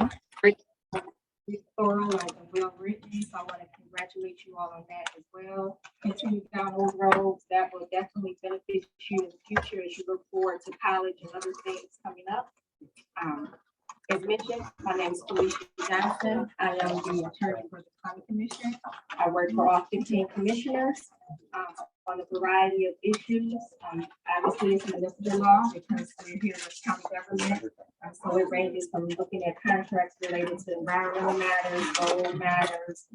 application. It's thorough and well written, so I want to congratulate you all on that as well. Continue down those roads, that will definitely benefit you in the future as you look forward to college and other things coming up. As mentioned, my name is Felicia Johnson. I am the attorney for the county commission. I work for all 15 commissioners on a variety of issues. Obviously, it's municipal law because we're here with county government. So it ranges from looking at contracts related to environmental matters, road matters,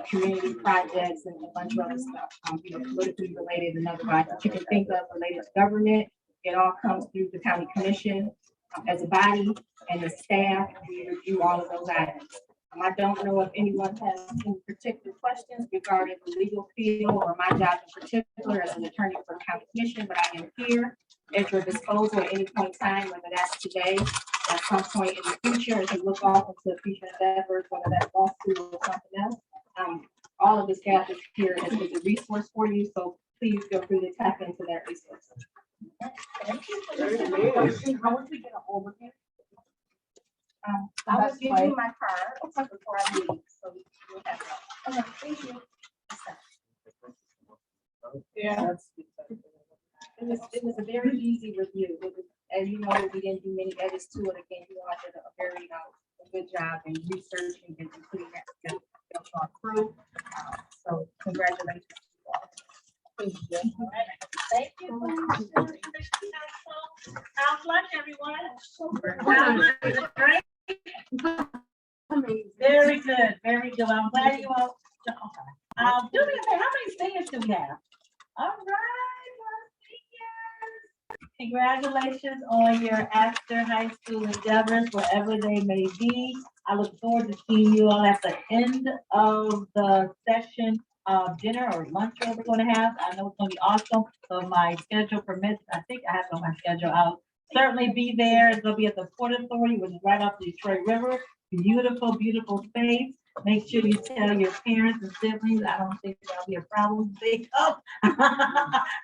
community projects, and a bunch of other stuff, politically related and otherwise that you can think of related to government. It all comes through the county commission as a body and the staff. We review all of those items. I don't know if anyone has any particular questions regarding the legal field or my job in particular as an attorney for the county commission, but I am here at your disposal at any point in time, whether that's today, at some point in the future, as you look off into future endeavors, whether that's lawsuit or something else. All of the staff is here as a resource for you, so please feel free to tap into that resource. Thank you. How would we get a hold of you? I will give you my card before I leave, so you'll have that. Okay, thank you. Yeah. It was a very easy review. It was, as you know, we didn't do many edits to it. Again, you all did a very a good job in researching and putting that together through. So congratulations. Thank you. Thank you. How's lunch, everyone? Great. Very good, very good. I'm glad you all. Do me a favor, how many seniors do we have? All right, seniors. Congratulations on your after high school endeavors, wherever they may be. I look forward to seeing you all at the end of the session. Dinner or lunch that we're going to have. I know it's going to be awesome. So if my schedule permits, I think I have on my schedule. I'll certainly be there. It's going to be at the Port Authority, which is right off the Detroit River. Beautiful, beautiful space. Make sure you tell your parents and siblings. I don't think that'll be a problem. They come.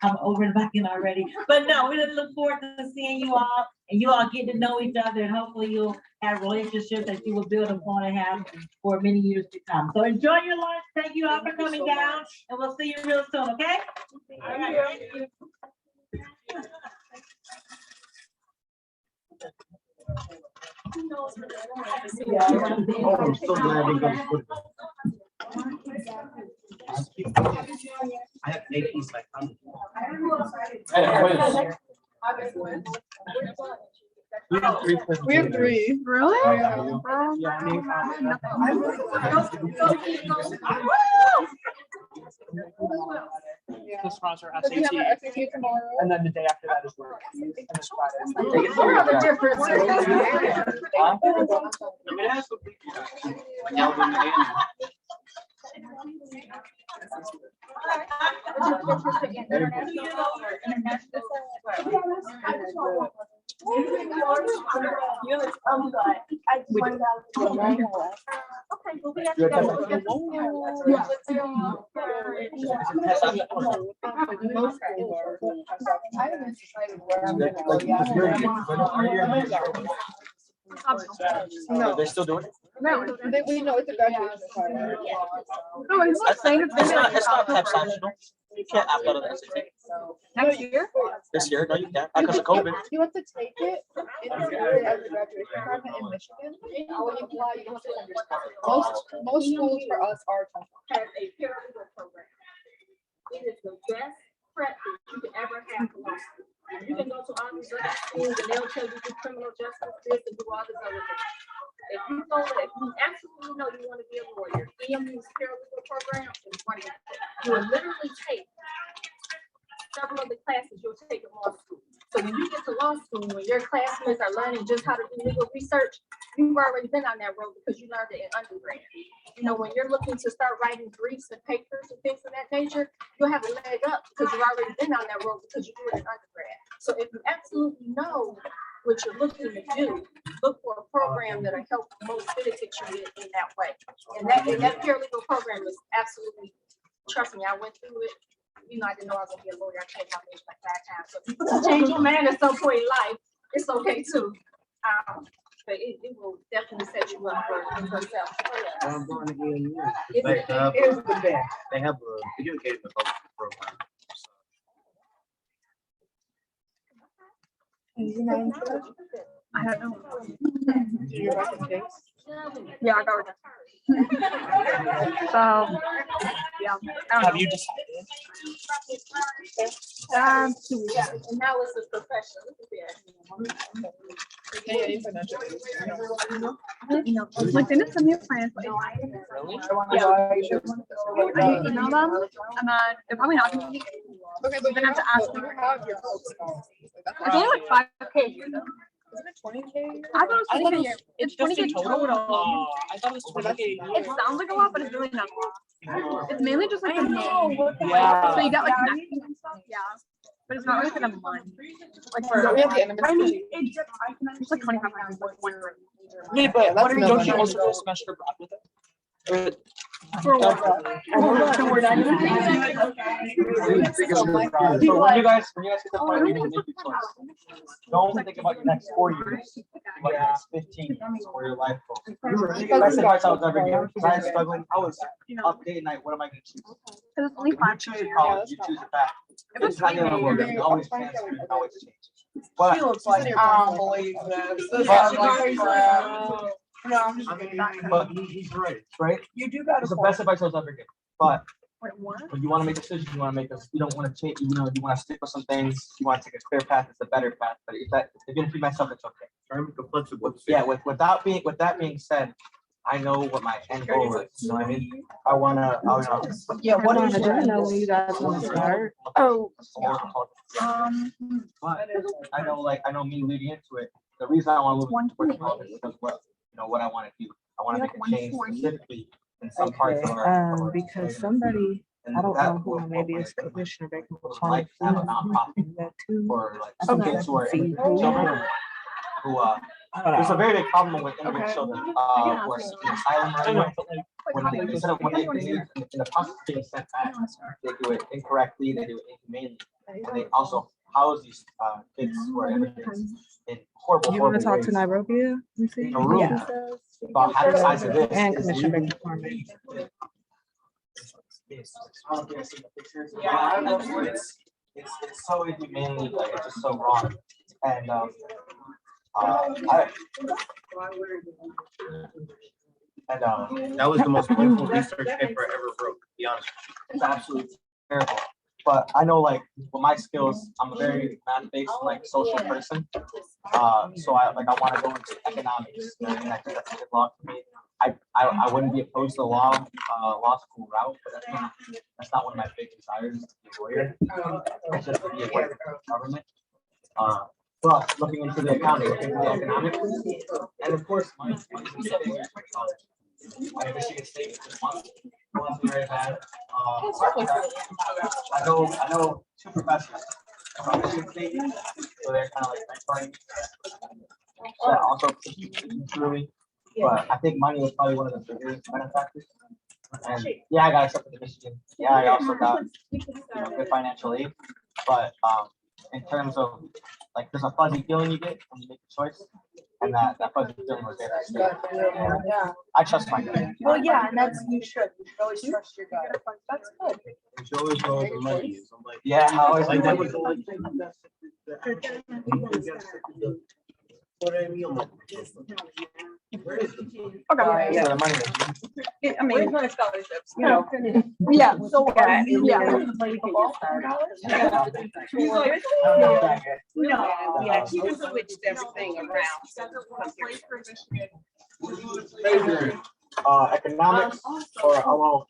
I'm over and backing already. But no, we just look forward to seeing you all and you all get to know each other, and hopefully you'll have relationships that you will build upon and have for many years to come. So enjoy your lunch. Thank you all for coming down, and we'll see you real soon, okay? All right. Thank you. Oh, I'm so glad they got put I have APs like We have three. Really? To sponsor SAT, Tomorrow. and then the day after that is work. And this Friday. What are the differences? No, they're still doing it. No, we know it's a graduation party. No, It's not PEP's optional. You can't opt out of the SAT. Next year? This year, no, you can't, because of COVID. You have to take it in the spirit of the graduation requirement in Michigan. When you apply, you have to understand. Most schools for us are. Has a paralegal program. It is the best prep that you could ever have for law school. You can go to all these other schools and they'll tell you do criminal justice, this and do all this other things. If you go, if you absolutely know you want to be a lawyer, EMU's paralegal program is one of them. You will literally take several of the classes you'll take in law school. So when you get to law school, when your classmates are learning just how to do legal research, you've already been on that road because you learned it in undergrad. You know, when you're looking to start writing briefs and papers and things of that nature, you'll have a leg up because you've already been on that road because you do it in undergrad. So if you absolutely know what you're looking to do, look for a program that'll help most benefit you in that way. And that paralegal program is absolutely, trust me, I went through it. You know, I didn't know I was gonna be a lawyer. I changed my major like 5 times. So if you change your mind at some point in life, it's okay too. but it will definitely set you up for success. I'm going to get you. It's They have, Here's the best. they have a communicating with us program. I don't know. Do you write the dates? Yeah, I got it. So, yeah. I don't Have know. you decided? 2 weeks. And that was the professional. Yeah, you said that. Like, they didn't send me a plan. But Really? yeah. I email them, and then they're probably not gonna be. Okay, but then I have to ask them. It's only like 5K here though. Isn't it 20K? I thought it was I thought 20K it here. was, It's just 20K in total. Oh, I thought it was 20K. It sounds like a lot, but it's really not a lot. It's mainly just like the name. Yeah. So you get like connections and stuff. Yeah. But it's not really for the money. Like for Don't we have the I mean, it's like 25 like one room. Yeah, but What are you don't you doing? also go a semester abroad with it? For what? So when you guys get the point, you need to make your choice. Don't think about your next 4 years. Think about your next 15 years or your life goals. That's the advice I was ever given. Because I was struggling. I was up day and night. What am I going to choose? Because it's only When you 5 choose your college, you choose your path. If it's It's not gonna work. You always transfer. You always change. But I don't believe this. This But- is like crap. No, I'm just kidding. but he's right. You do got It's the best advice I was ever given. But Wait, what? when you want to make decisions, you want to make us. You don't want to change. You know, you want to stick with some things. You want to take a clear path. It's a better path. But if you mess up, it's okay. Try to make a flexible. Yeah. With that being said, I know what my end goal is. You know what I mean? I wanna. Yeah, what is I your don't know when you guys want to start. Oh, But I know me leading into it. The reason I want to move to Portugal is because what I want to do. I want to make a change specifically in some parts of our. Because somebody, and I don't that know who, will- maybe it's Commissioner Baker Like have a nonprofit that too. for like I some don't kids who are see immigrant who. children who there's a very big problem with immigrant Okay. children who are seeking asylum right now. When they, instead of what they do in the process of being sent back, they do it incorrectly, they do it inhumanely. And they also house these kids who are immigrants in horrible, You want to horrible talk to ways. Nairobi? You see? In a room about half the size of this. And is Commissioner legal. Baker Corman. I don't know if you guys seen the pictures. Yeah, it's so inhumanely, like, it's just so wrong. And That was the most painful research paper I ever wrote, to be honest. it's absolutely terrible. But I know, like, with my skills, I'm a very math-based, like, social person. So I want to go into economics. And I think that's a good law for me. I wouldn't be opposed to law school route, but that's not one of my big desires to be a lawyer. It's just to be a worker for the government. But looking into the accounting, looking into the economics, and of course, money. I Michigan State wants me very bad. I know 2 professors from Michigan State, so they're kind of like mentoring. That also through me, but I think money was probably one of the biggest benefactors. And yeah, I got accepted to Michigan. Yeah, I also got good financial aid, but in terms of like, there's a fuzzy feeling you get when you make a choice, and that fuzzy feeling was there. To stay. yeah. I trust my gut. Well, yeah, and you should always trust your gut. That's good. You should always know the money is. I'm like, Yeah, I always like that like was always what I mean, I'm like, where is the Okay. yeah, the money is. I mean, my scholarships? you know, yeah, so, yeah. No, yeah, she just switched everything around. Economics, or well,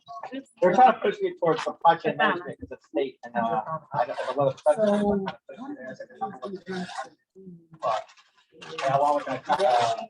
they're trying to push me towards supply chain management as a state, and I have a lot of professors trying to push me there. But yeah, along with economics.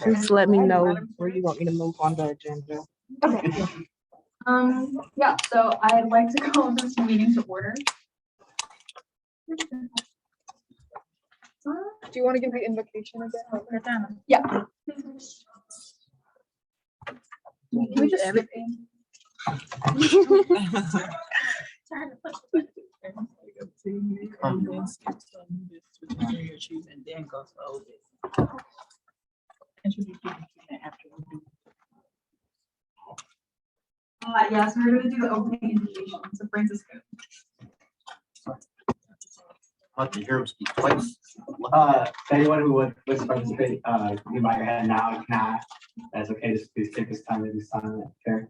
Just let me know where you want me to move on the agenda. Okay. Yeah, so I'd like to call this meeting to order. Do you want to give the invocation again? Yeah. Can we just skip yes, we're gonna do the opening invocation, so Francisco. Let the heroes be twice. Anyone who would wish to participate, you might your hand now, if not, that's okay, just please take this time to be silent, okay?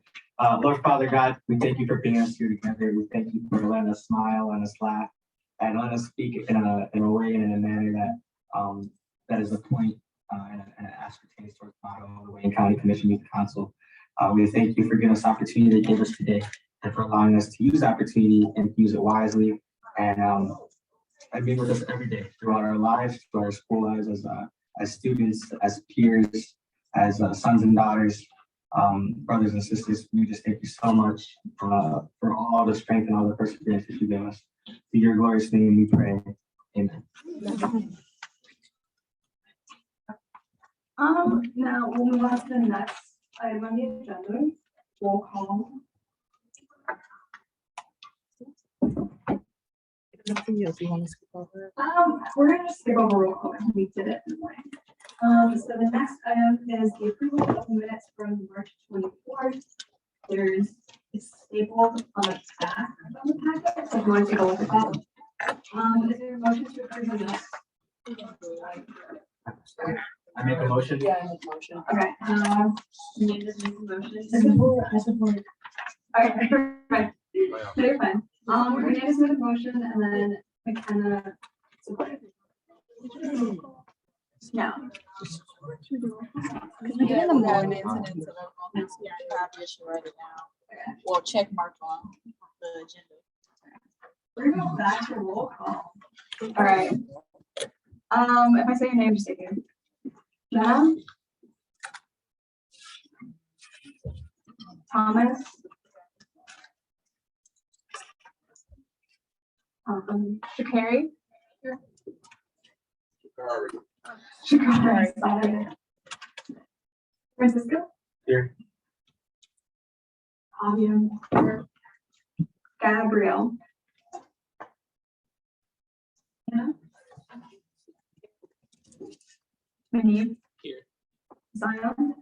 Lord Father God, we thank you for bringing us here together, we thank you for letting us smile, letting us laugh, and letting us speak in a way and in a manner that, that is a point, and an ascertains towards motto of the Wayne County Commission Youth Council. We thank you for giving us the opportunity to give us today, and for allowing us to use the opportunity and use it wisely, and be with us every day throughout our lives, through our school lives as students, as peers, as sons and daughters, brothers and sisters. We just thank you so much for all the strength and all the perseverance that you give us. To your glorious name we pray. Amen. Now we'll move on to the next item on the agenda, roll call. You want to skip over it? We're gonna skip over roll call, and we did it in the morning. So the next item is the approval of the minutes from March 24th. There's it's stapled on the back of the packet, so if you want to take a look at that. Is there a motion to approve the minutes? I make a motion. Yeah, I make a motion. Okay, Amanda's making a motion. I support. All right, right. They're fine. Amanda's made a motion and then McKenna supported. No. Yeah, we have an incident to the moment, so we have this right now. Well, check mark on the agenda. We're gonna go back to roll call. All right. If I say your name, just say it. Jenna? Thomas? Shakari? Shakari. Sorry. Francisco? Here. Javier? Gabrielle? Yeah. Manib? Here. Zion?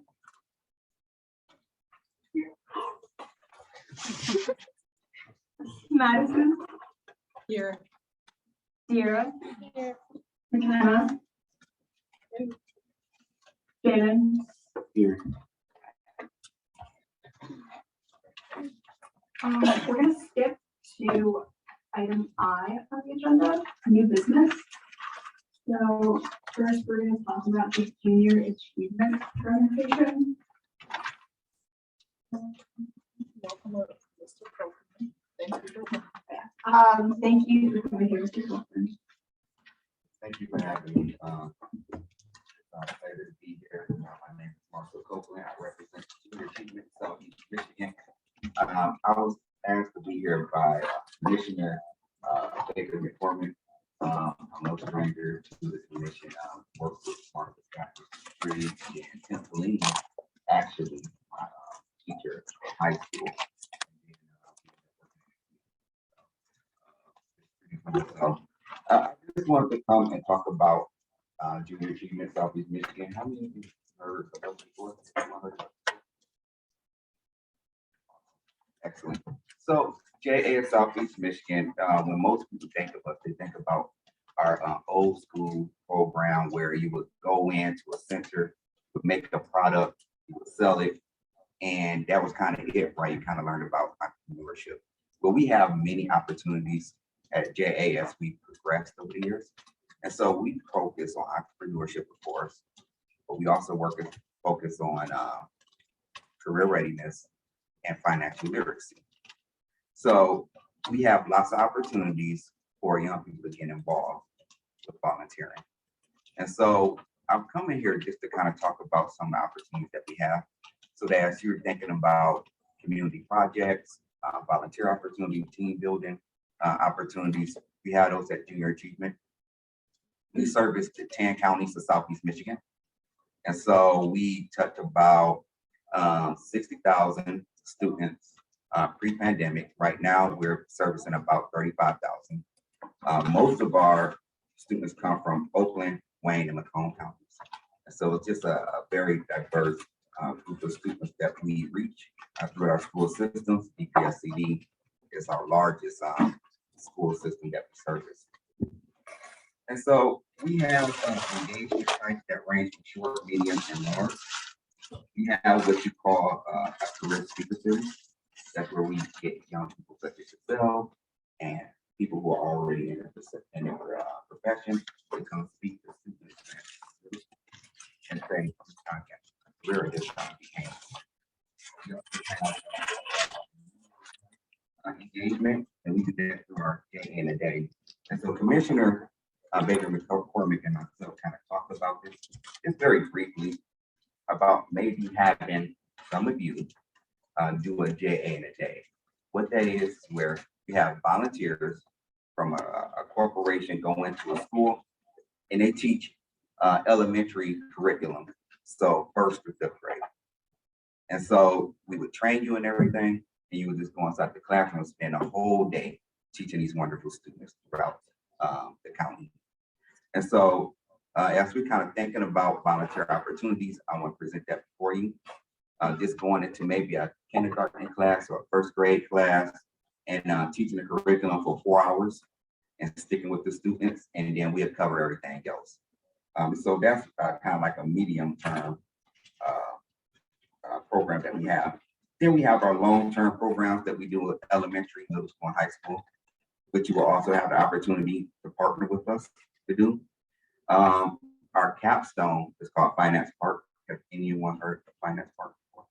Madison? Here. Sierra? McKenna? Jaden? Here. We're gonna skip to item I on the agenda, new business. So first, we're gonna talk about the junior achievement presentation. Thank you for coming here, Mr. Copeland. Thank you for having me. Excited to be here. My name is Marshall Copeland. I represent Junior Achievement Southeast Michigan. I was asked to be here by Commissioner Baker McCormick. I'm no stranger to the commission. Worked with Martha Free in Pennsylvania, actually, my teacher at high school. I just wanted to come and talk about Junior Achievement Southeast Michigan. How many of you heard of us before? Excellent. So JAS Southeast Michigan, when most people think of us, they think about our old school program where you would go into a center, would make a product, you would sell it, and that was kind of it, right? You kind of learned about entrepreneurship. But we have many opportunities at JA as we progressed over the years. And so we focus on entrepreneurship, of course, but we also focus on career readiness and financial literacy. So we have lots of opportunities for young people to get involved with volunteering. And so I'm coming here just to kind of talk about some of the opportunities that we have. So that as you're thinking about community projects, volunteer opportunity, team building opportunities, we have those at Junior Achievement. We service the 10 counties of Southeast Michigan. And so we touch about 60,000 students pre-pandemic. Right now, we're servicing about 35,000. Most of our students come from Oakland, Wayne, and Macomb counties. And so it's just a very diverse group of students that we reach through our school systems. EPSCD is our largest school system that we service. And so we have engagement sites that range from short, medium, and large. We have what you call a career speaker series. That's where we get young people such as yourself and people who are already in their profession to come speak to students and say, where this became. Engagement, and we do that through our day in a day. And so Commissioner Baker McCormick and myself kind of talked about this just very briefly about maybe having some of you do a JA in a day. What that is where you have volunteers from a corporation go into a school and they teach elementary curriculum, so 1st through 5th grade. And so we would train you and everything, and you would just go inside the classroom and spend a whole day teaching these wonderful students throughout the county. And so as we're kind of thinking about volunteer opportunities, I want to present that for you. Just going into maybe a kindergarten class or a 1st grade class and teaching the curriculum for 4 hours and sticking with the students, and then we'll cover everything else. So that's kind of like a medium term program that we have. Then we have our long-term programs that we do with elementary, middle school, and high school, which you will also have the opportunity to partner with us to do. Our capstone is called Finance Park. Have anyone heard of Finance Park before?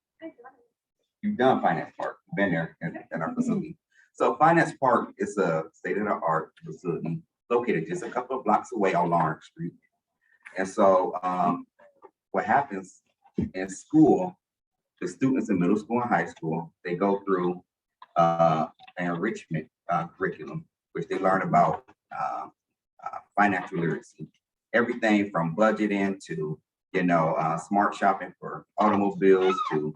You've done Finance Park, you've been there in our facility. So Finance Park is a state-of-the-art facility located just a couple of blocks away on Lawrence Street. And so what happens in school, the students in middle school and high school, they go through an enrichment curriculum, which they learn about financial literacy, everything from budgeting to, smart shopping for automobiles to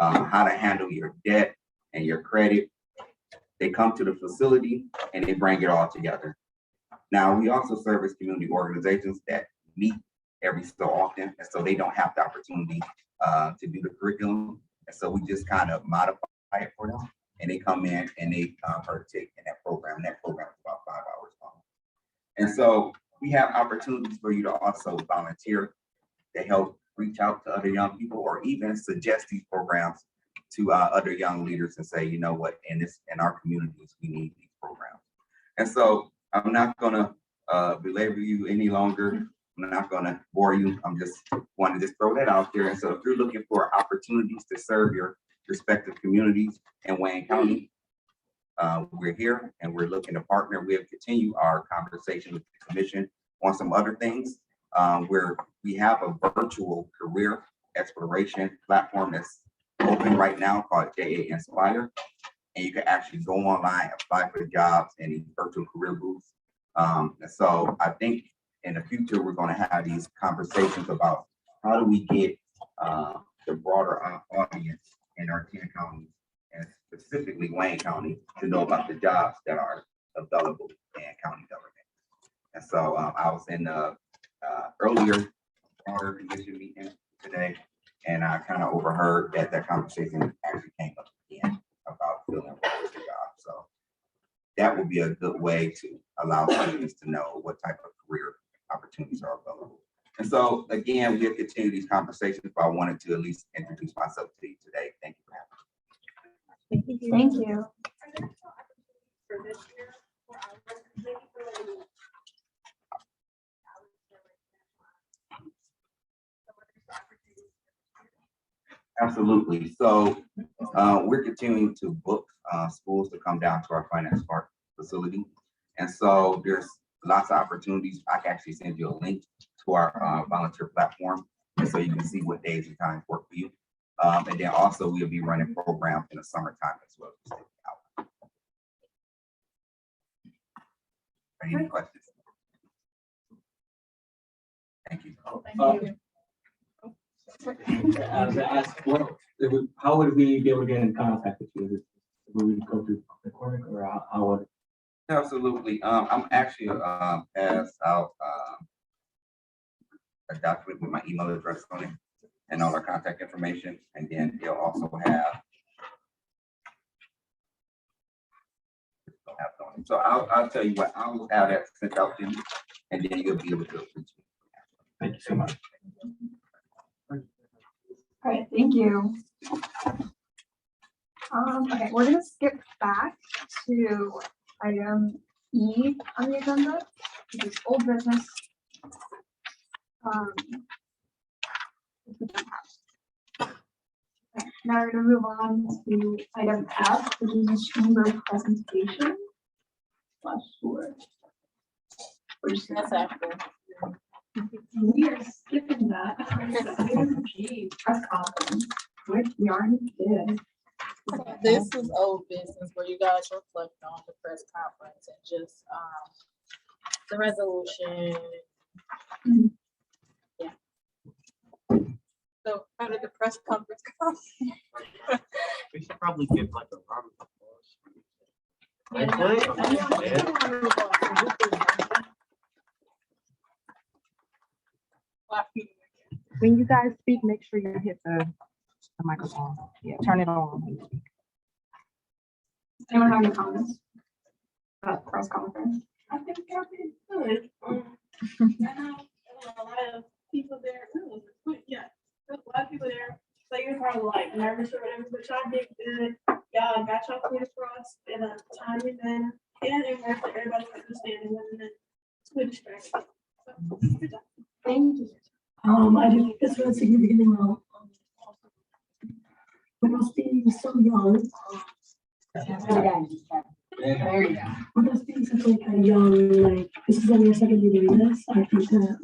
how to handle your debt and your credit. They come to the facility and they bring it all together. Now, we also service community organizations that meet every so often, and so they don't have the opportunity to do the curriculum. And so we just kind of modify it for them, and they come in and they partake in that program. And that program is about 5 hours long. And so we have opportunities for you to also volunteer to help reach out to other young people, or even suggest these programs to other young leaders and say, you know what, in our communities, we need these programs. And so I'm not gonna belabor you any longer. I'm not gonna bore you. I'm just want to just throw that out there. And so if you're looking for opportunities to serve your respective communities in Wayne County, we're here and we're looking to partner. We'll continue our conversation with the commission on some other things where we have a virtual career exploration platform that's open right now called JA Inspire. And you can actually go online, apply for jobs in these virtual career booths. And so I think in the future, we're going to have these conversations about how do we get the broader audience in our 10 counties, and specifically Wayne County, to know about the jobs that are available in county government. And so I was in the earlier order commission meeting today, and I kind of overheard that conversation actually came up again about filling roles for jobs. So that would be a good way to allow students to know what type of career opportunities are available. And so again, we'll continue these conversations, but I wanted to at least introduce myself to you today. Thank you for having me. Thank you. Absolutely. So we're continuing to book schools to come down to our Finance Park facility. And so there's lots of opportunities. I can actually send you a link to to our volunteer platform. And so you can see what days and times work for you. And then also we'll be running programs in the summertime as well. Any questions? Thank you. Thank you. How would we be able to get in contact with you? Would we go through the corner or how would? Absolutely. I'm actually pass out a document with my email address on it and all our contact information. And then they'll also have. So I'll tell you what, I'll have that sent out to you and then you'll be able to. Thank you so much. All right, thank you. Okay, we're gonna skip back to item E on the agenda, which is old business. Which we don't have. Okay, now we're gonna move on to item F, which is a chamber presentation. Tour. We're just That's after. we are skipping that. Gee, press conference, which we already did. This is old business where you guys reflect on the press conference and just, the resolution. Yeah. So how did the press conference go? We should probably give like a round of applause. When you guys speak, make sure you hit the microphone. Yeah, turn it on. when you speak. Anyone have any comments about the press conference? I think that'd be good. I know a lot of people there, yeah, a lot of people there, so you're probably like nervous or whatever, but y'all did good. Y'all got y'all point across in a timely manner and in order for everybody to understand it, and then it's good distraction. So, good job. Thank you. I do think this was significantly wrong. When I was being so young. There you go. When I was being such like a young, like, this is only your second year doing this, I think that,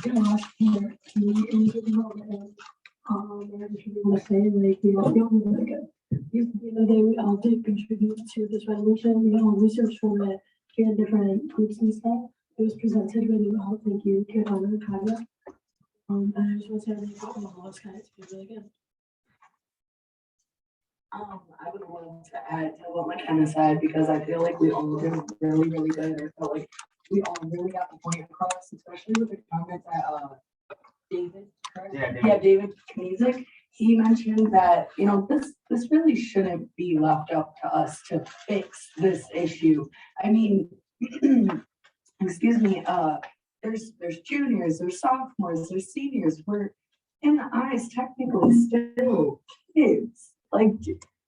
it was for me and getting over it. And I just really want to say, like, we all feel really good. You know, we all did contribute to this resolution, we all researched for it, we had different groups and stuff. It was presented really well, thank you, Kevin and Kaya. And I just want to say, I think all those guys did really good. I would love to add to what McKenna said, because I feel like we all did really, really good. I felt like we all really got the point across, especially with the comments that, David, correct? Yeah, David Knizik, he mentioned that, you know, this really shouldn't be left up to us to fix this issue. I mean, excuse me, there's juniors, there's sophomores, there's seniors, we're in the eyes technically still kids. Like,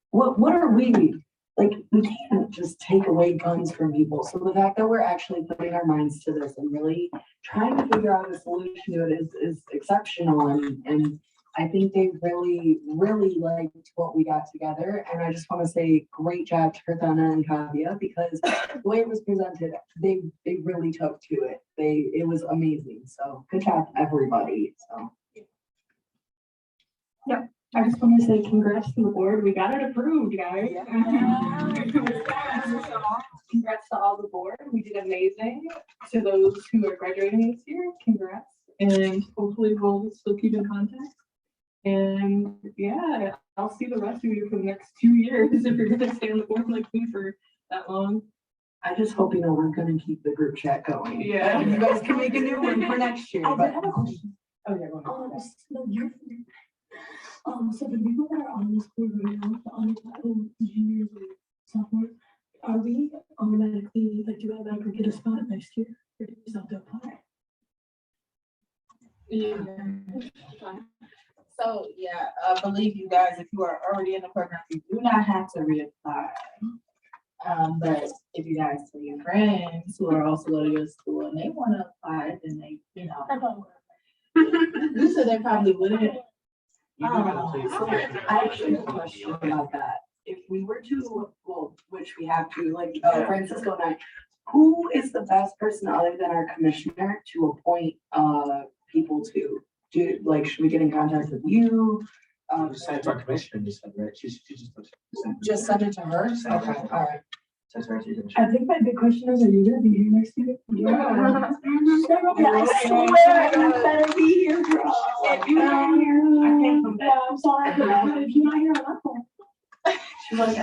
what are we? Like, we can't just take away guns from people. So the fact that we're actually putting our minds to this and really trying to figure out a solution to it is exceptional. And I think they really, really liked what we got together. And I just want to say great job to Kirthana and Kavya, because the way it was presented, they really took to it. It was amazing. So good job, everybody. So. Yep. I just want to say congrats to the board. We got it approved, guys. Congrats to all the board. We did amazing. To those who are graduating this year, congrats. And hopefully we'll still keep in contact. And yeah, I'll see the rest of you for the next 2 years if you're gonna stay on the board like me for that long. I just hope you know we're gonna keep the group chat going. Yeah. You guys can make a new one for next year. I But have a question. oh yeah, go ahead. No, you're so the people that are on this board right now, the untitled juniors or sophomores, are we automatically, like, do we automatically get a spot next year? Or do we still have to apply? So, yeah, I believe you guys, if you are already in the program, you do not have to reapply. But if you guys see your friends who are also going to your school and they want to apply, then they, you know. You said they probably wouldn't. I actually have a question about that. If we were to, well, which we have to, like, Francisco and who is the best person other than our commissioner to appoint, people to? Should we get in contact with you? Just send it to our commissioner, you said, right? She's just. Just send it to her? Okay, all right. Send it to her. I think my big question is, are you gonna be here next year? Yeah. I swear you better be here, bro. If you're not here, I can't come back. Yeah, I'm sorry, but if you're not here, I'm not going. She's like,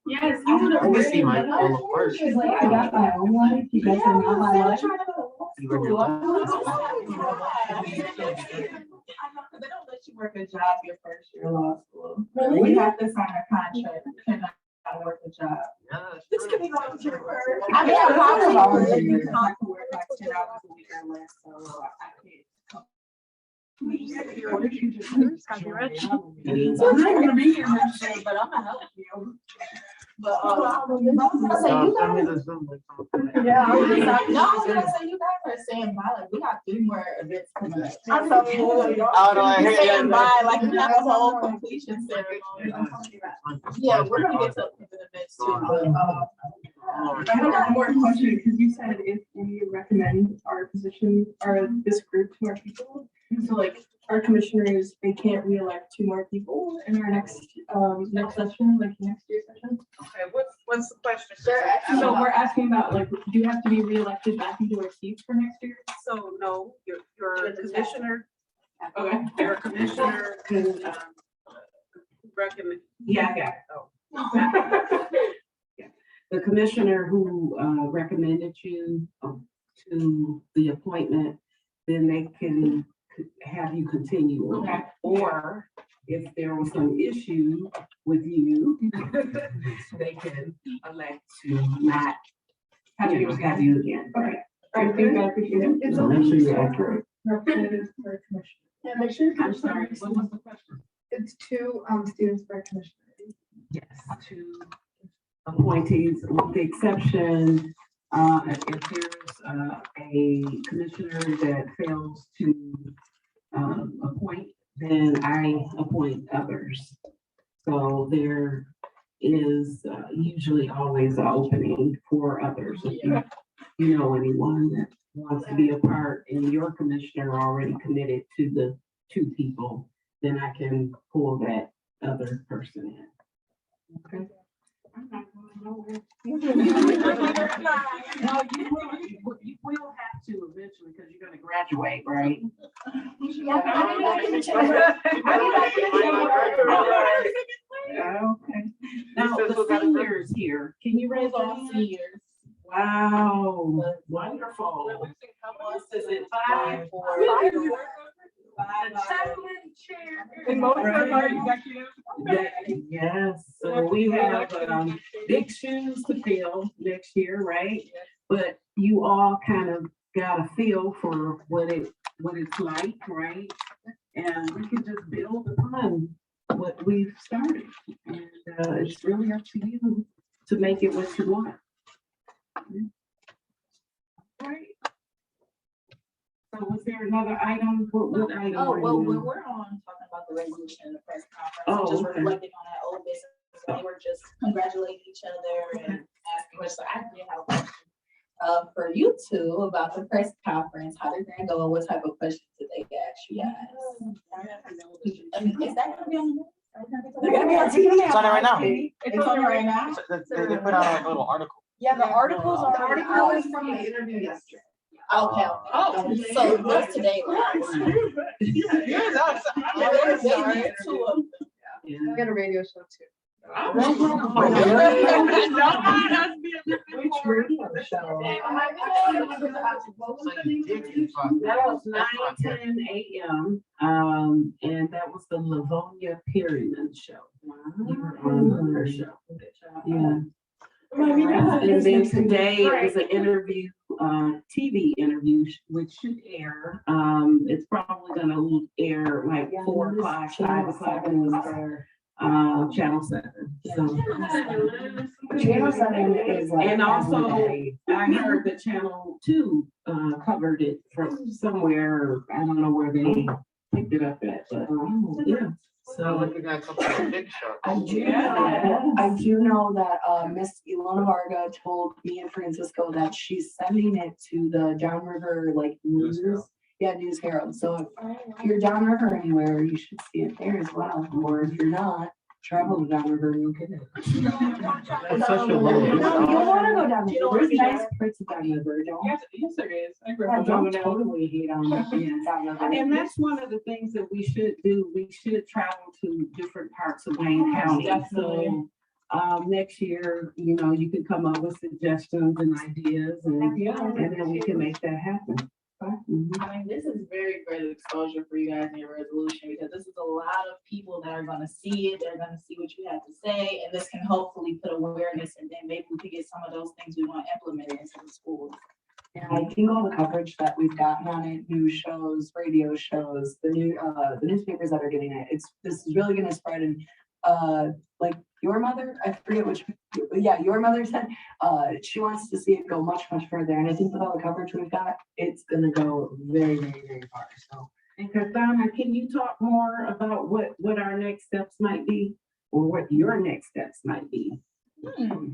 Yes, I can see my full of work. She's like, I got my own life, you guys are not my life. They don't let you work a job your first year of law school. Really? We have to sign a contract, you cannot work a job. This could be volunteer work. I mean, I probably volunteer. already have to work like 10 hours a week or less, so I can't. Copyright. So I'm not gonna be here next year, but I'm gonna help you. But, I say you guys. Yeah. No, I was gonna say you guys are saying bye, like we got 3 more events coming up. Oh, no, I hear you. Saying bye, like we have a whole completion ceremony. Yeah, we're gonna get to the events too, but, I have one more question, because you said if we recommend our position, or this group to our people, so like, our commissioners, they can't reelect 2 more people in our next session, like next year's session. Okay, what's the question? So we're asking about, like, do you have to be reelected back into our seats for next year? So, no, your commissioner, Okay. your commissioner can, recommend. Yeah, I got it. The commissioner who recommended you to the appointment, then they can have you continue. Okay. Or if there was some issue with you, they can elect to not have you again. Okay. I think I appreciate it. It's make sure you're accurate. Representative for commission. Yeah, make sure. I'm sorry, what was the question? It's 2 students per commissioner. Yes, two appointees, with the exception, if there's a commissioner that fails to appoint, then I appoint others. So there is usually always an opening for others. If you know anyone that wants to be a part and your commissioner already committed to the 2 people, then I can pull that other person in. Okay. No, you will have to eventually, because you're gonna graduate, right? Okay. Now, the seniors here, can you raise your hand? Seniors. Wow, wonderful. Is it 5 or? And most of them are executives. Yes, so we have big shoes to fill next year, right? But you all kind of got a feel for what it's like, right? And we can just build upon what we've started. And it's really up to you to make it what you want. Right. So was there another item? What item? Oh, are well, you we on? were on talking about the resolution in the press conference, Oh, just okay. reflecting on that old business. They were just congratulating each other and asking questions. So I did have a question for you two about the press conference. How did that go? What type of questions did they ask you guys? Is that gonna be on the? They're gonna be on TV. It's on it right now. It's on right now? They put out like a little article. Yeah, the articles The are. article is from the interview yesterday. Okay. Oh, so what's today? I got a radio show too. Which radio show? That was 9:10 a.m. And that was the Livonia Perryman show. You were on her show. Yeah. And then today it was an interview, TV interview, which should air. It's probably gonna air like 4 o'clock, 5 o'clock in the Channel 7. So. Channel 7 is like. And also, I heard that Channel 2 covered it from somewhere, I don't know where they picked it up at, but yeah. So like we got a couple of big shots. I do know that, Miss Ilona Varga told me and Francisco that she's sending it to the downriver, like, news. Yeah, News Herald. So if you're downriver anywhere, you should see it there as well. Or if you're not, travel downriver and you'll get it. That's such a low. No, you wanna go downriver. There's nice parts of downriver, don't you? Yes, there is. I grew Yeah, up don't on down. totally hate on downriver. And that's one of the things that we should do. We should travel to different parts of Wayne County. definitely. So, next year, you know, you can come up with suggestions and ideas and then we can make that happen. Mhm. I mean, this is very great exposure for you guys in your resolution, because this is a lot of people that are gonna see it, they're gonna see what you have to say, and this can hopefully put awareness, and then maybe we can get some of those things we want implemented into the schools. Yeah, I think all the coverage that we've gotten on it, news shows, radio shows, the newspapers that are getting it, this is really gonna spread. And like your mother, I forget which, yeah, your mother said, she wants to see it go much, much further. And I think with all the coverage we've got, it's gonna go very, very, very far, so. And Kathana, can you talk more about what our next steps might be, or what your next steps might be? Well,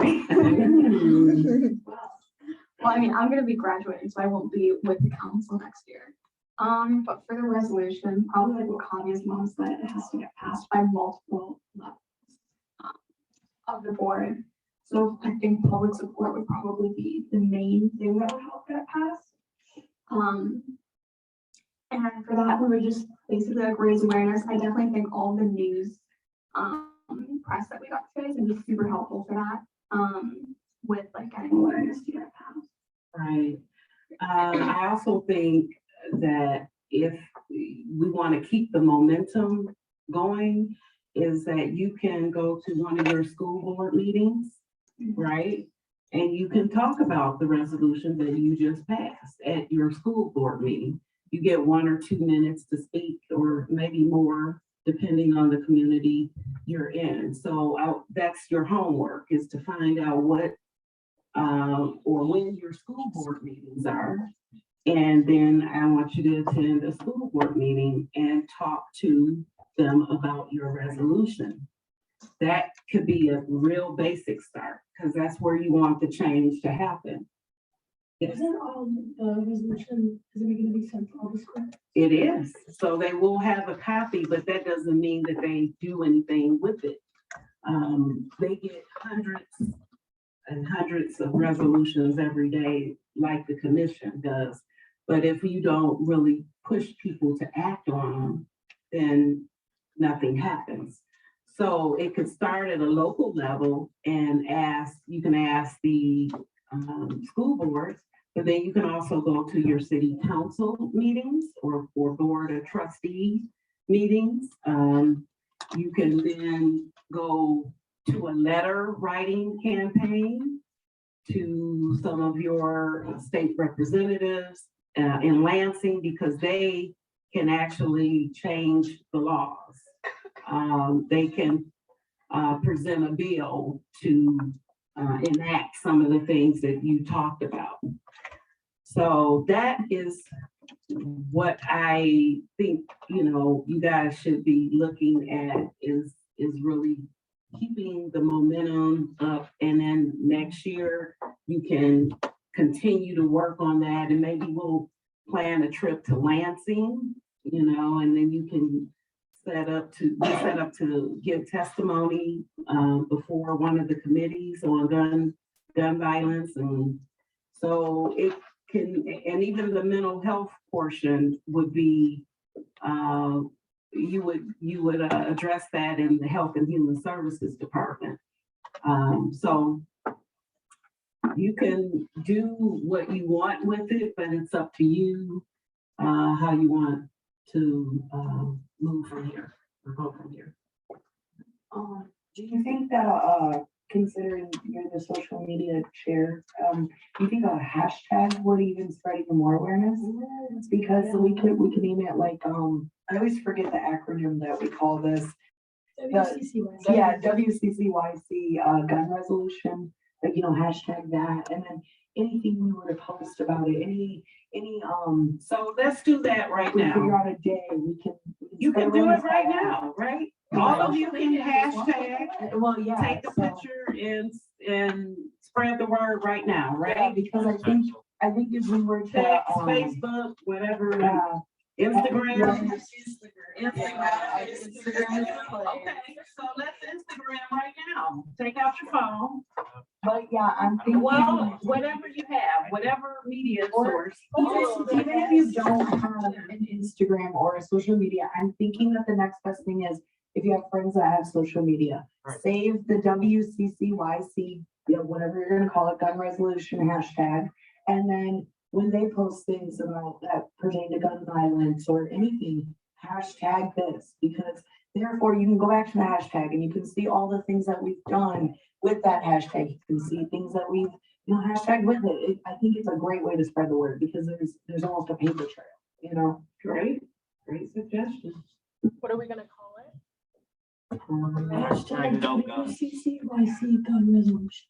I mean, I'm gonna be graduating, so I won't be with the council next year. But for the resolution, probably like what Connie's mom said, it has to get passed by multiple levels of the board. So I think public support would probably be the main thing that would help get passed. And for that, we would just basically like raise awareness. I definitely think all the news press that we got today is gonna be super helpful for that. With like getting awareness to get passed. Right. I also think that if we want to keep the momentum going, is that you can go to one of your school board meetings, right? And you can talk about the resolution that you just passed at your school board meeting. You get 1 or 2 minutes to speak, or maybe more, depending on the community you're in. So that's your homework, is to find out what or when your school board meetings are. And then I want you to attend a school board meeting and talk to them about your resolution. That could be a real basic start, because that's where you want the change to happen. Yes. Isn't the resolution, is it gonna be sent to all the schools? It is. So they will have a copy, but that doesn't mean that they do anything with it. They get hundreds and hundreds of resolutions every day, like the commission does. But if you don't really push people to act on them, then nothing happens. So it could start at a local level and you can ask the school boards, but then you can also go to your city council meetings or board of trustee meetings. You can then go to a letter writing campaign to some of your state representatives in Lansing, because they can actually change the laws. They can present a bill to enact some of the things that you talked about. So that is what I think, you guys should be looking at is really keeping the momentum up, and then next year you can continue to work on that, and maybe we'll plan a trip to Lansing, and then you can set up to give testimony before one of the committees on gun violence. And so it can, and even the mental health portion would be, you would address that in the Health and Human Services Department. So you can do what you want with it, but it's up to you how you want to move from here or go from here. Do you think that, considering you're the social media chair, do you think a hashtag would even spread even more awareness? Because we could name it like, I always forget the acronym that we call this. WCCYC. Yeah, WCCYC, gun resolution, like, hashtag that, and then anything we were to post about it, any, So let's do that right we figure now. out a day, we can. You can do it right now, right? All of you can hashtag, Well, yeah. take a so- picture and spread the word right now, Yeah, right? because I think if we were to, Text, Facebook, whatever, Instagram. Instagram is the place. Okay, so let's Instagram right now. Take out your phone. But yeah, I'm thinking. Well, whatever you have, whatever media source. Even if you don't have an Instagram or a social media, I'm thinking that the next best thing is if you have friends that have social media, Right. save the WCCYC, whatever you're gonna call it, gun resolution hashtag. And then when they post things about that pertain to gun violence or anything, hashtag this, because therefore you can go back to the hashtag and you can see all the things that we've done with that hashtag. You can see things that we've, hashtag with it. I think it's a great way to spread the word because there's almost a paper trail, Great suggestion. What are we gonna call it? Hashtag WCCYC gun resolution.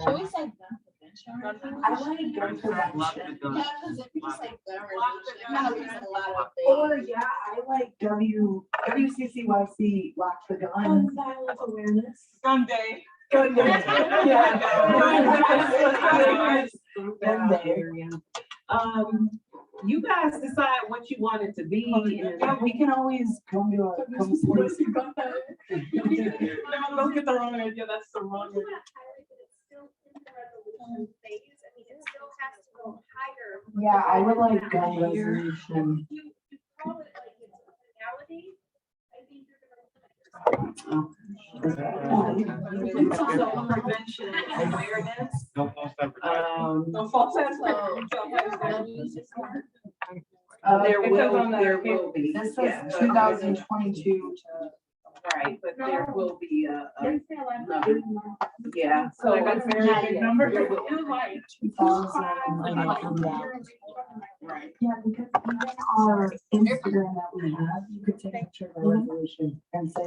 Should we say gun prevention? I like gun prevention. Yeah, because if you just like gun resolution, it kind of leaves a lot of Or things. yeah, I like WCCYC lock the gun. Gun violence awareness. Sunday. Gun day. You guys decide what you want it to be. Yeah, we can always come to a. No, don't get the wrong idea, that's the wrong idea. Yeah, I would like gun resolution. Prevention and awareness. No false advertising. No false there will be. This yeah, is but- 2022. Right, but there will be a yeah. So Like a very big number? There will be like 2000. right. Yeah, because even our Instagram that we have, you could take a picture of a resolution and say,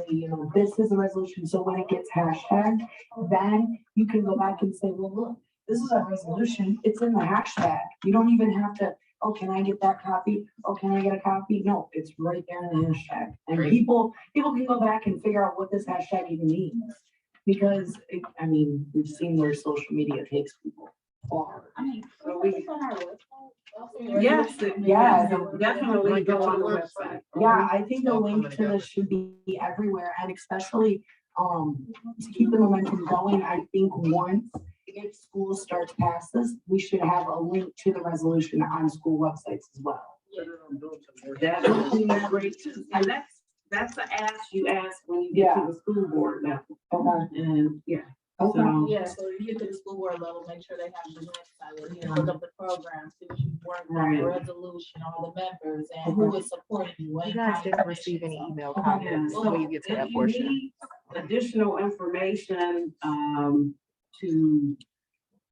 this is a resolution. So when it gets hashtagged, then you can go back and say, well, look, this is a resolution. It's in the hashtag. You don't even have to, oh, can I get that copy? Oh, can I get a copy? No, it's right there in the hashtag. And people can go back and figure out what this hashtag even means. Because we've seen where social media takes people far. So we, Yes. Yeah, definitely go on the website. Yeah, I think the link to this should be everywhere and especially to keep the momentum going, I think once if school starts past this, we should have a link to the resolution on school websites as well. That would be great too. And that's the ask you ask when you get to the school board now. Okay. And Okay. so Yeah, so if you get to the school board level, make sure they have the website, where you can look up the program, see what you've worked on, Right. the resolution, all the members, and who is supporting you. what You guys kind of didn't receive any permissions. email Okay. comments So when you get to that if you portion. need additional information to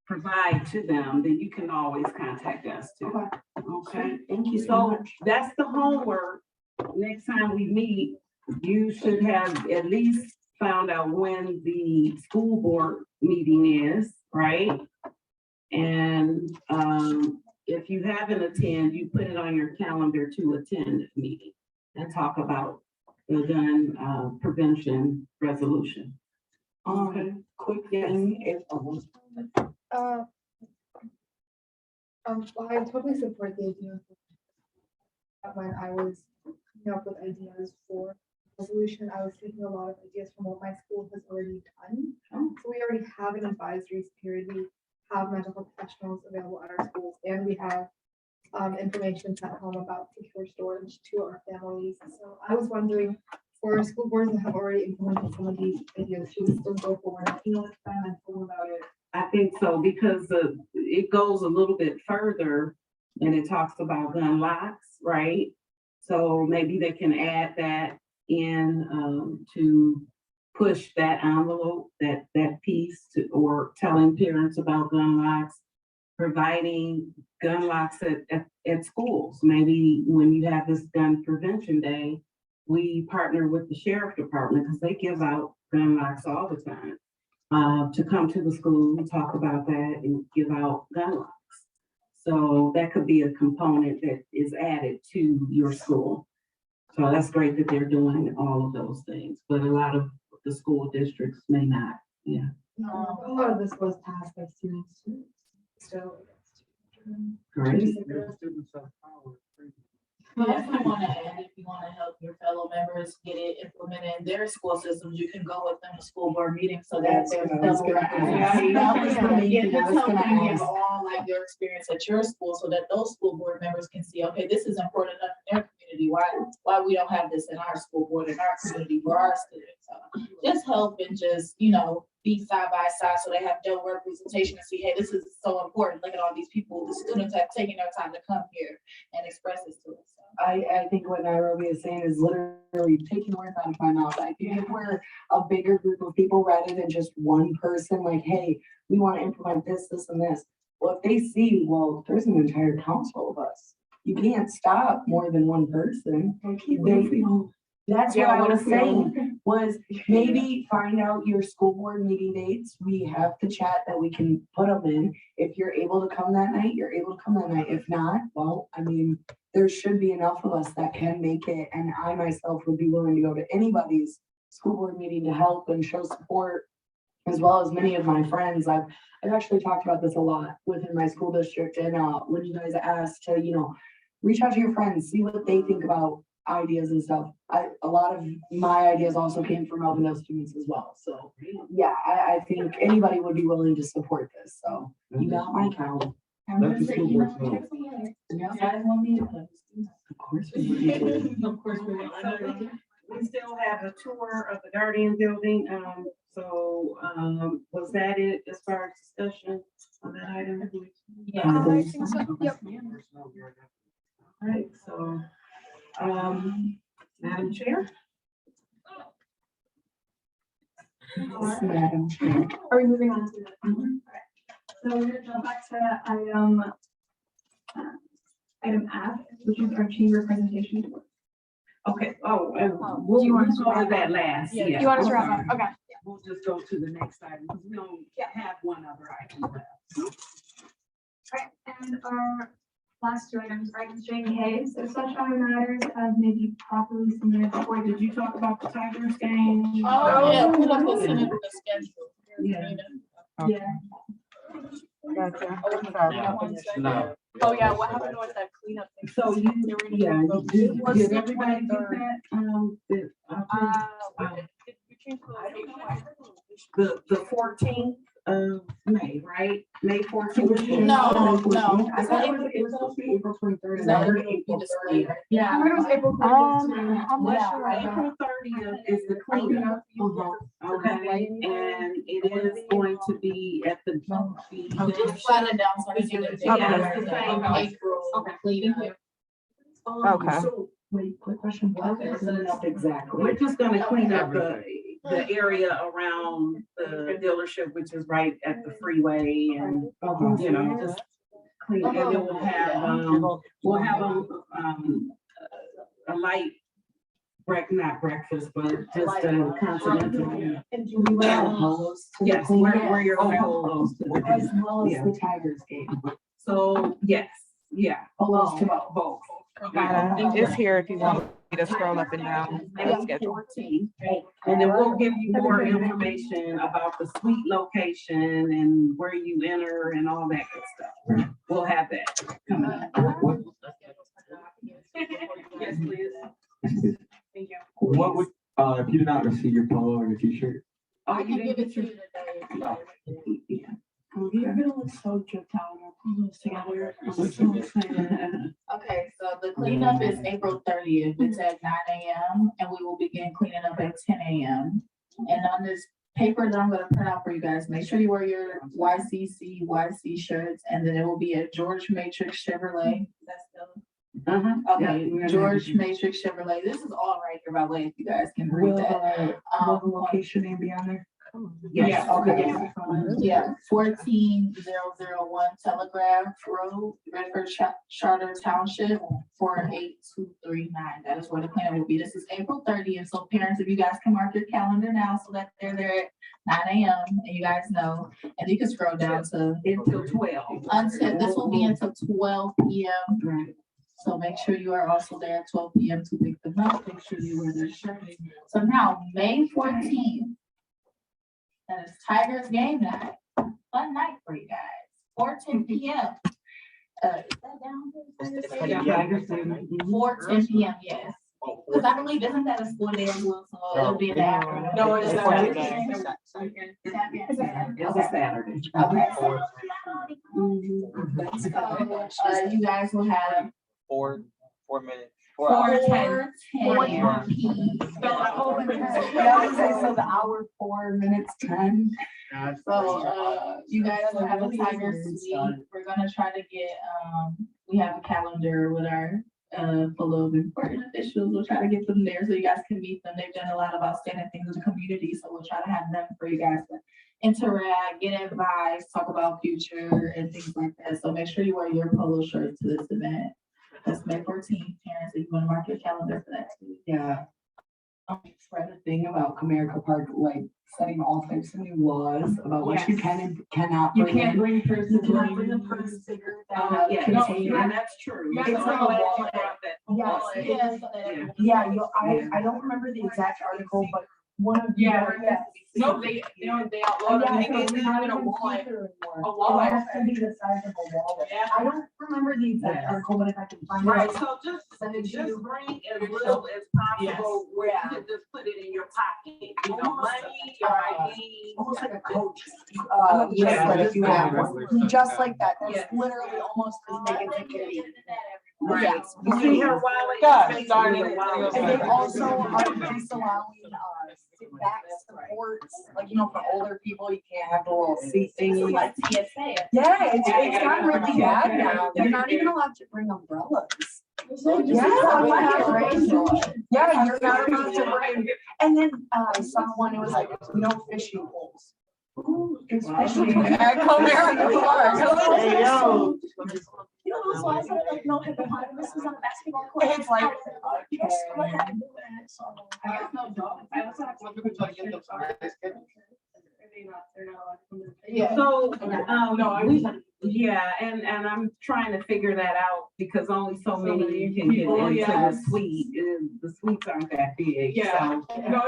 provide to them, then you can always contact us too. Okay. Okay, Thank you so so much. that's the homework. Next time we meet, you should have at least found out when the school board meeting is, right? And if you haven't attended, you put it on your calendar to attend the meeting and talk about the gun prevention resolution. Quick thing, if, Well, I totally support the idea of when I was coming up with ideas for resolution, I was taking a lot of ideas from what my school has already done. Oh. So we already have an advisory period, we have mental health professionals available at our schools, and we have information sent home about secure storage to our families. So I was wondering, for school boards that have already implemented some of these ideas, should we still go forward? Experimental about it. I think so, because it goes a little bit further and it talks about gun locks, right? So maybe they can add that in to push that envelope, that piece to, or telling parents about gun locks, providing gun locks at schools. Maybe when you have this gun prevention day, we partner with the sheriff department because they give out gun locks all the time. To come to the school and talk about that and give out gun locks. So that could be a component that is added to your school. So that's great that they're doing all of those things, but a lot of the school districts may not, yeah. A lot of this was passed by students too. So. Great. I also want to add, if you want to help your fellow members get it implemented in their school systems, you can go with them to school board meetings so that That's there's what I was double gonna ask. representation. That was the main Yeah, thing I just was help gonna them give ask. all like your experience at your school so that those school board members can see, okay, this is important enough in their community. Why we don't have this in our school board, in our community for our students. So just help and just, be side by side so they have double representation and see, hey, this is so important. Look at all these people, the students have taken their time to come here and express this to us. So. I think what Nairobi is saying is literally taking words out of my mouth. I think if we're a bigger group of people rather than just one person, like, hey, we want to implement this, this, and this. Well, if they see, well, there's an entire council of us. You can't stop more than one person. That's what I was saying, was maybe find out your school board meeting dates. We have the chat that we can put them in. If you're able to come that night, you're able to come that night. If not, well, I mean, there should be enough of us that can make it. And I myself would be willing to go to anybody's school board meeting to help and show support, as well as many of my friends. I've actually talked about this a lot within my school district. And when you guys asked to, reach out to your friends, see what they think about ideas and stuff. A lot of my ideas also came from Melvindale students as well. So yeah, I think anybody would be willing to support this. So you got my count. Let the school board know. You guys want me to put? Of course. we will. Of course we will. We still have a tour of the Guardian Building, was that it as far as discussion on that item? Yeah. I think so. Yep. All right, so, Madam Chair? Madam Chair. Are we moving on to the? So we're gonna jump back to item F, which is our chamber presentation. Okay, we'll Do you want us to go to wrap that up? last, Yeah. yeah. You want us to I'm wrap up? sorry. Okay. We'll just go to the next item, because we don't have one other item left. Alright, and our last two items, items J and K, so such other matters as may be properly submitted before. Did you talk about the Tigers game? Oh, yeah, put up the schedule. Yeah. Yeah. No. Oh, yeah, what happened with that cleanup thing? So did everybody get that, the 14th of May, right? May 14th? No. I thought it was supposed to be April 23rd. And I heard April display. Yeah. I heard it was April 30th. I'm not Yeah, sure. I April 30th is the cleanup. Okay, and it is going to be at the. Just flat it down so I can get it. Yeah, it's the same. April cleanup. Okay. So, wait, quick question. What is it up exactly? We're just gonna clean up the area around the dealership, which is right at the freeway and, just clean. And then we'll have a light not breakfast, but just a continental. And do we wear polos? Yes, wear your polos to the As well as yeah. the Tigers game. So, yes, yeah. Polos to Both. It's here if you want me to scroll up and down the schedule. 14. And then we'll give you more information about the suite location and where you enter and all that good stuff. We'll have that coming up. Yes, please. Thank you. What would, if you did not receive your polo or your t-shirt? I can give it to you today. Yeah. You're gonna look so dripped out in our polos together. Okay, so the cleanup is April 30th. It's at 9 a.m. and we will begin cleaning up at 10 a.m. And on this paper that I'm gonna print out for you guys, make sure you wear your YC shirts, and then it will be at George Matrix Chevrolet. That's still. Okay, George Matrix Chevrolet. This is all right here by the way, if you guys can read that. Will the location name be on there? Yes. Okay. Yeah, 14001 Telegraph Road, Redford Charter Township, 48239. That is where the cleanup will be. This is April 30th. So parents, if you guys can mark your calendar now so that they're there at 9 a.m. and you guys know, and you can scroll down to Until 12. until this will be until 12 p.m. Right. So make sure you are also there at 12 p.m. to pick them up. Make sure you wear their shirts. So now, May 14th, that is Tigers game night. Fun night for you guys. 4:10 p.m. Is that down here? 4:10 p.m. Yes. Because I believe, isn't that a school day as well? So it'll be in the afternoon. No, it's Saturday. It's a Saturday. Okay. You guys will have 4 minutes. 4:10 So the hour, 4 minutes, 10. So, you guys will have a Tiger suite. We're gonna try to get, we have a calendar with our, full of important officials. We'll try to get them there so you guys can meet them. They've done a lot of outstanding things in the community, so we'll try to have them for you guys to interact, get advice, talk about future and things like that. So make sure you wear your polo shirt to this event. That's May 14th, parents, if you wanna mark your calendar for that too. Yeah. Read a thing about Comerica Park, like setting all types of new laws about what you can and cannot You bring can't in. bring person. You cannot bring a purse bigger than Yeah, container. and that's true. It's So like I'm a glad you wallet. brought that. Yes, Yeah, so that everyone- Yeah, I don't remember the exact article, but one of. Yeah. Yes. No, they outlawed Yeah, it. so They we did not it in a even wallet. see through anymore. A wallet. It has to be the size of a wallet. Yeah. I don't remember the exact article, but if I can find Right, it. so just Send it to you. bring as little as possible where you can just put it in your pocket, you know, money, your ID. Almost like a coach. Yeah, Just like just you have regular one, stuff, just yeah. like that. That's Yeah. literally almost as big as it can be. Right. Yes. You see her wallet? Yeah, It's sorry, basically a wallet. And they also are disallowing, back supports, like, for older people, you can't have the little seat thingy. Like TSA. Yeah, it's gotten really bad now. You're not even allowed to bring umbrellas. Yeah, yeah, you're not allowed to bring, and then, I saw one, it was like, no fishing poles. It's fishing. I come here in the park. Hey, yo. Those laws are like, no hippopotamuses on a basketball court. It's like, yes, go ahead and do that, so. I guess no dog. I also have some people try to get them. Yeah. So, No, I we, was. yeah, and I'm trying to figure that out because only so many can get people, into yeah. the suite. And the suites aren't that big, Yeah. so. No,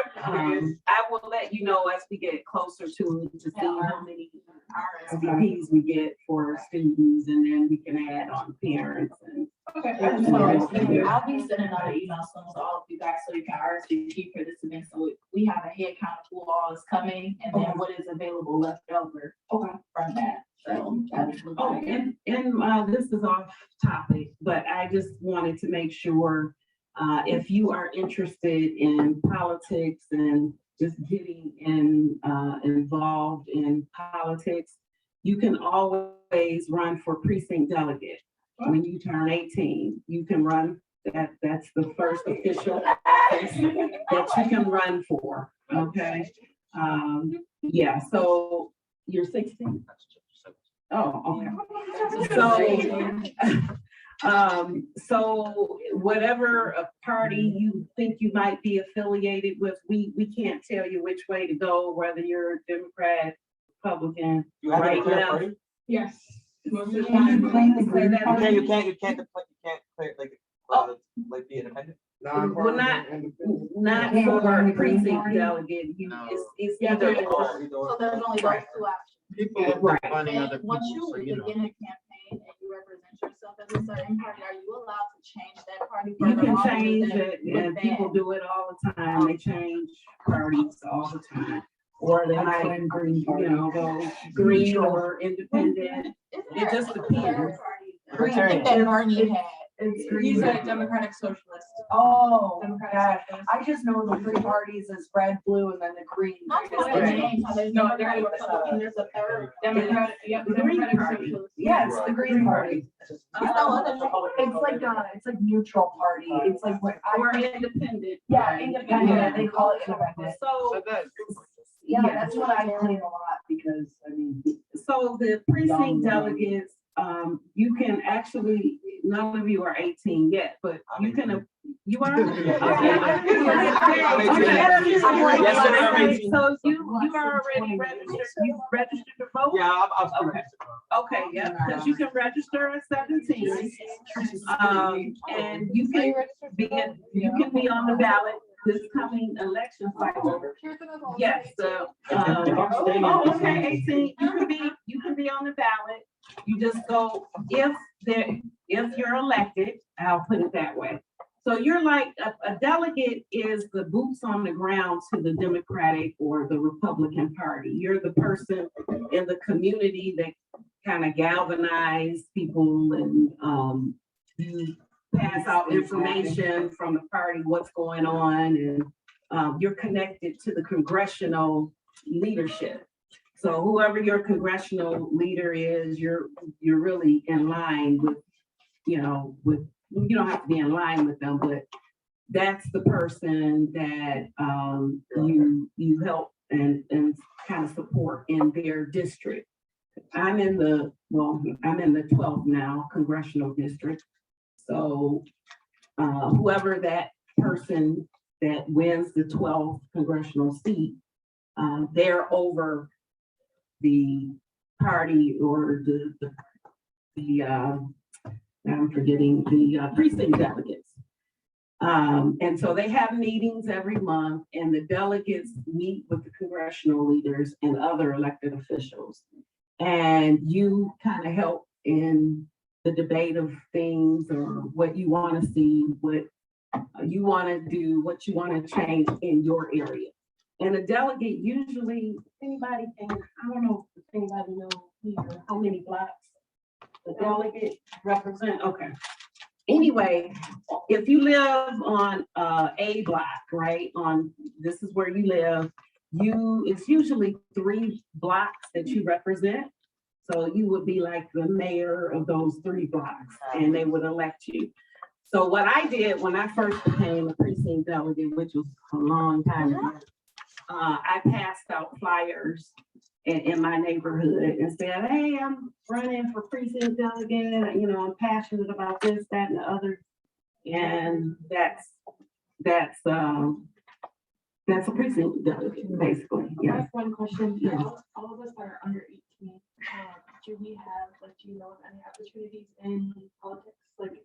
it's. I will let you know as we get closer to it to see how many RSVPs we get for students, and then we can add on parents and. Okay. So, I'll be sending out an email soon to all of you guys so you can RSVP for this event. So we have a head count of who all is coming and then what is available left over. Okay. From that. So. Oh, and this is off topic, but I just wanted to make sure, if you are interested in politics and just getting involved in politics, you can always run for precinct delegate. When you turn 18, you can run, that's the first official office that you can run for, okay? Yeah, so you're 16? Oh, okay. So whatever party you think you might be affiliated with, we can't tell you which way to go, whether you're Democrat, Republican, You have to right declare a now. party? Yes. Most of the Can you time. claim the Say green that party? You can't declare, like be independent? Well, not Can't for run the a Green precinct Party? delegate, No. it's Yeah, either there- or. So there's only those two options. People have Right. been funding other And people, once you so you know. begin a campaign and you represent yourself as a certain party, are you allowed to change that party? You further can on change within- it, and within- people do it all the time, they change parties all the time. Or they I might, claim Green Party. go green or independent, Isn't it there just a depends. third party? Libertarian. That Bernie had. It's He's green. a Democratic Socialist. Oh, Democratic God. Socialist. I just know the three parties is red, blue, and then the green. Not just the names, how there's No, Democratic, they're- Republican, there's a third. Democratic, yep, The Green Democratic Party. Socialist. Yeah, it's the Green Party. There's no other name. It's like neutral party. It's like what or I, independent. yeah, independent. They call it independent. So, Yeah, that's what I claim a lot because, I mean. so the precinct delegates, you can actually, none of you are 18 yet, but you can You are? Okay. Yes, Okay, so you are already registered, you registered to vote? Yeah, I was Okay. Okay, yeah, because you can register at 17. And you can be on the ballot this coming election cycle. Yes, so, oh, okay, 18, you can be on the ballot. You just go, if you're elected, I'll put it that way. So you're like, a delegate is the boots on the ground to the Democratic or the Republican Party. You're the person in the community that kind of galvanize people and you pass out information from the party, what's going on, and you're connected to the congressional leadership. So whoever your congressional leader is, you're really in line with, you don't have to be in line with them, but that's the person that you help and kind of support in their district. I'm in the 12th now congressional district. So whoever that person that wins the 12th congressional seat, they're over the party or I'm forgetting the precinct delegates. And so they have meetings every month and the delegates meet with the congressional leaders and other elected officials. And you kind of help in the debate of things or what you want to see, what you want to do, what you want to change in your area. And a delegate usually, anybody can, I don't know if anybody knows here, how many blocks the delegate represent. Okay. Anyway, if you live on a block, right, this is where you live, it's usually 3 blocks that you represent. So you would be like the mayor of those 3 blocks and they would elect you. So what I did when I first became a precinct delegate, which was a long time ago, I passed out flyers in my neighborhood and said, hey, I'm running for precinct delegate. I'm passionate about this, that, and the other. And that's a precinct delegate, basically. Yeah. I have one question. Yeah. All of us are under 18. Do we have, do you know of any opportunities in politics, like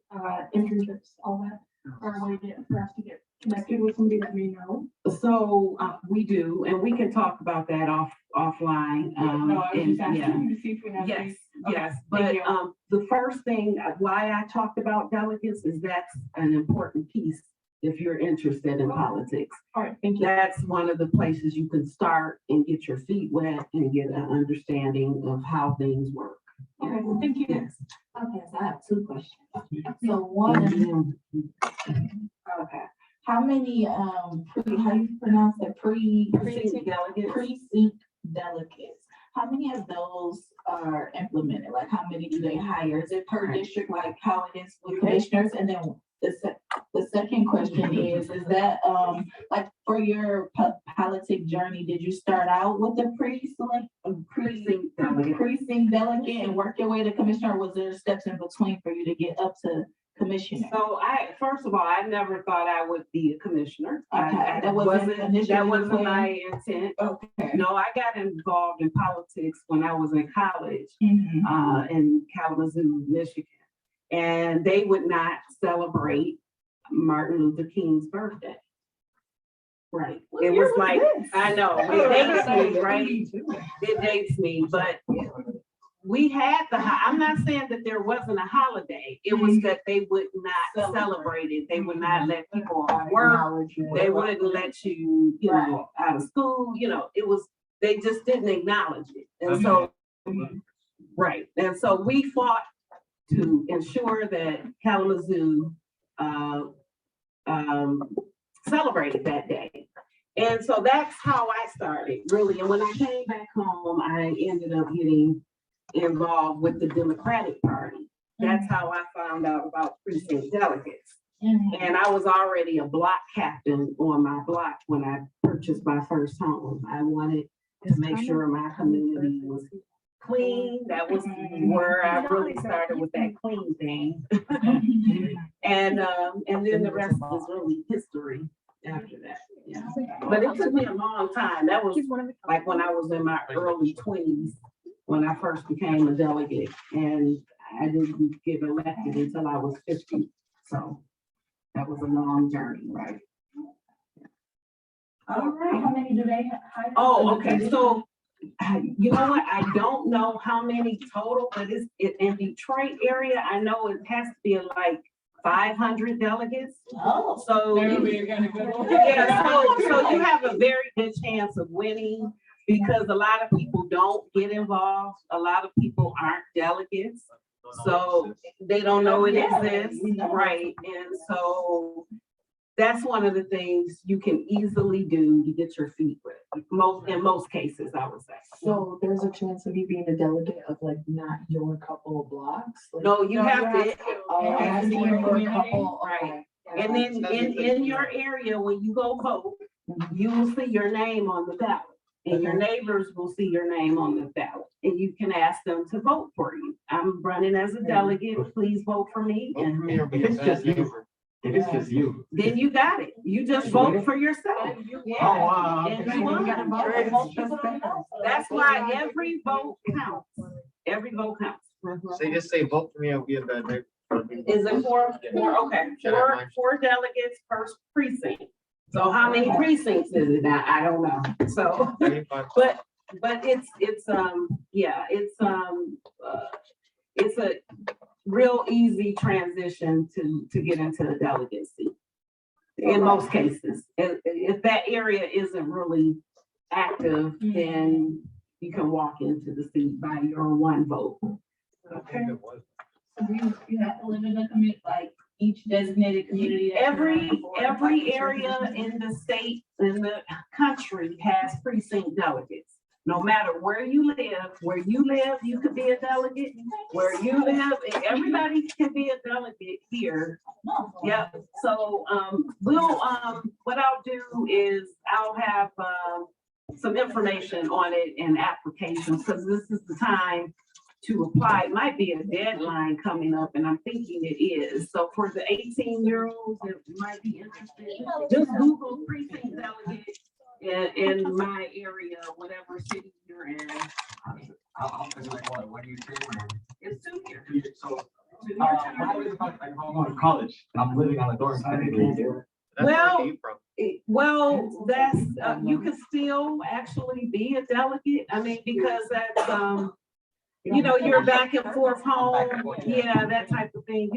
internships, all that? Or a way for us to get connected with somebody that we know? So we do, and we can talk about that offline. No, I was just asking yeah. you to see if we have. Yes, Okay, yes, thank but you. the first thing why I talked about delegates is that's an important piece if you're interested in politics. All right, thank you. That's one of the places you can start and get your feet wet and get an understanding of how things work. Okay, thank you. Yes. Okay, so I have 2 questions. So one, okay, how many, how you pronounce it, precinct delegates? How many of those are implemented? Like, how many do they hire? Is it per district, like how it is with commissioners? And then the second question is that, like for your politic journey, did you start out with the precinct delegate and work your way to commissioner? Or was there steps in between for you to get up to commissioner? So first of all, I never thought I would be a commissioner. Okay, that wasn't my intent. Okay. No, I got involved in politics when I was in college, Mhm. in Kalamazoo, Michigan. And they would not celebrate Martin Luther King's birthday. Right. It was like, I know, it dates me, right? It dates me, but we had I'm not saying that there wasn't a holiday. It was that they would not celebrate it. They would not let people work. They wouldn't let you, out of school, they just didn't acknowledge it. And so, right. And so we fought to ensure that Kalamazoo celebrated that day. And so that's how I started, really. And when I came back home, I ended up getting involved with the Democratic Party. That's how I found out about precinct delegates. And I was already a block captain on my block when I purchased my first home. I wanted to make sure my community was clean. That was where I really started with that clean thing. And then the rest is really history after that, yeah. But it took me a long time. That was like when I was in my early 20s, when I first became a delegate, and I didn't get elected until I was 50. So that was a long journey, right? All right. How many do they have? Oh, okay, so, you know what, I don't know how many total, but it's in Detroit area, I know it has to be like 500 delegates. Oh. So, yeah, so you have a very good chance of winning, because a lot of people don't get involved, a lot of people aren't delegates, so they don't know it exists, right? And so that's one of the things you can easily do to get your feet wet, in most cases, I would say. So there's a chance of you being a delegate of like not your couple of blocks? Like- No, you have to. Oh, I have to be in your couple, Right. And then in your area, when you go vote, you will see your name on the ballot. And your neighbors will see your name on the ballot, and you can ask them to vote for you. I'm running as a delegate, please vote for me. And If it's just you, if it's just you. then you got it. You just vote for yourself. Oh, wow. And you won. That's why every vote counts. Every vote counts. So you just say vote for me, I'll be a bad neighbor. Is it four delegates per precinct? So how many precincts is it now? I don't know. So, but it's a real easy transition to get into the delegacy. In most cases, if that area isn't really active, then you can walk into the seat by your one vote. Okay. So you have to live in a community, like each designated community. Every area in the state, in the country has precinct delegates. No matter where you live, you could be a delegate. Where you live, everybody can be a delegate here. Yeah, so, what I'll do is I'll have, some information on it and applications, because this is the time to apply. It might be a deadline coming up, and I'm thinking it is. So for the 18-year-olds that might be interested, just Google precinct delegate in my area, whatever city you're in. What do you think? It's 2 years. So, I'm going to college, and I'm living on a dorm side. Well, that's, you could still actually be a delegate. I mean, because that's, you're back and forth home. Yeah, that type of thing.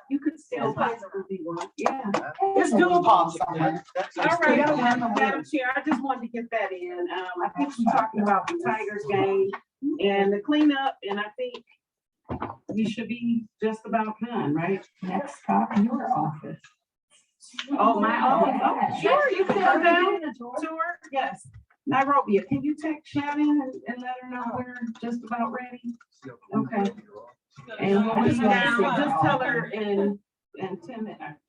You could still possibly be one. Yeah. It's doable. All right, Madam Chair, I just wanted to get that in. I think we talked about the Tigers game and the cleanup, and I think we should be just about done, right? Next stop, your office. Oh, my office. Oh, sure, you can come down, tour, yes. Nairobi, can you text Shannon and let her know we're just about ready? Okay. And we'll be down, just tell her in 10 minutes.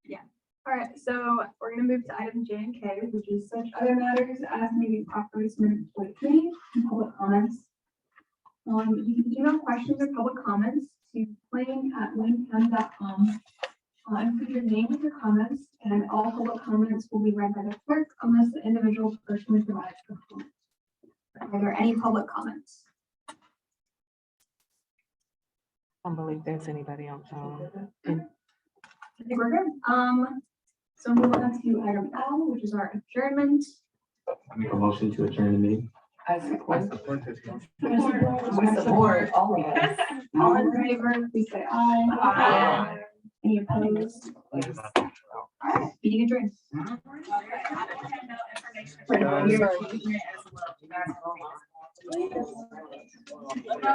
Yeah. All right, so we're gonna move to item J and K, which is such other matters as may be properly submitted to the committee and public comments. You can email questions or public comments to planning@waynecounty.com. Include your name with your comments, and all public comments will be read by the clerk unless the individual personally provides the comment. Are there any public comments? I don't believe there's anybody on phone. I think we're good. So moving on to item L, which is our adjournment. I make a motion to adjourn the meeting. I support. We support all of it. All in favor, please say aye. Aye. Any opposed? All right, meeting adjourned. Sorry. You're-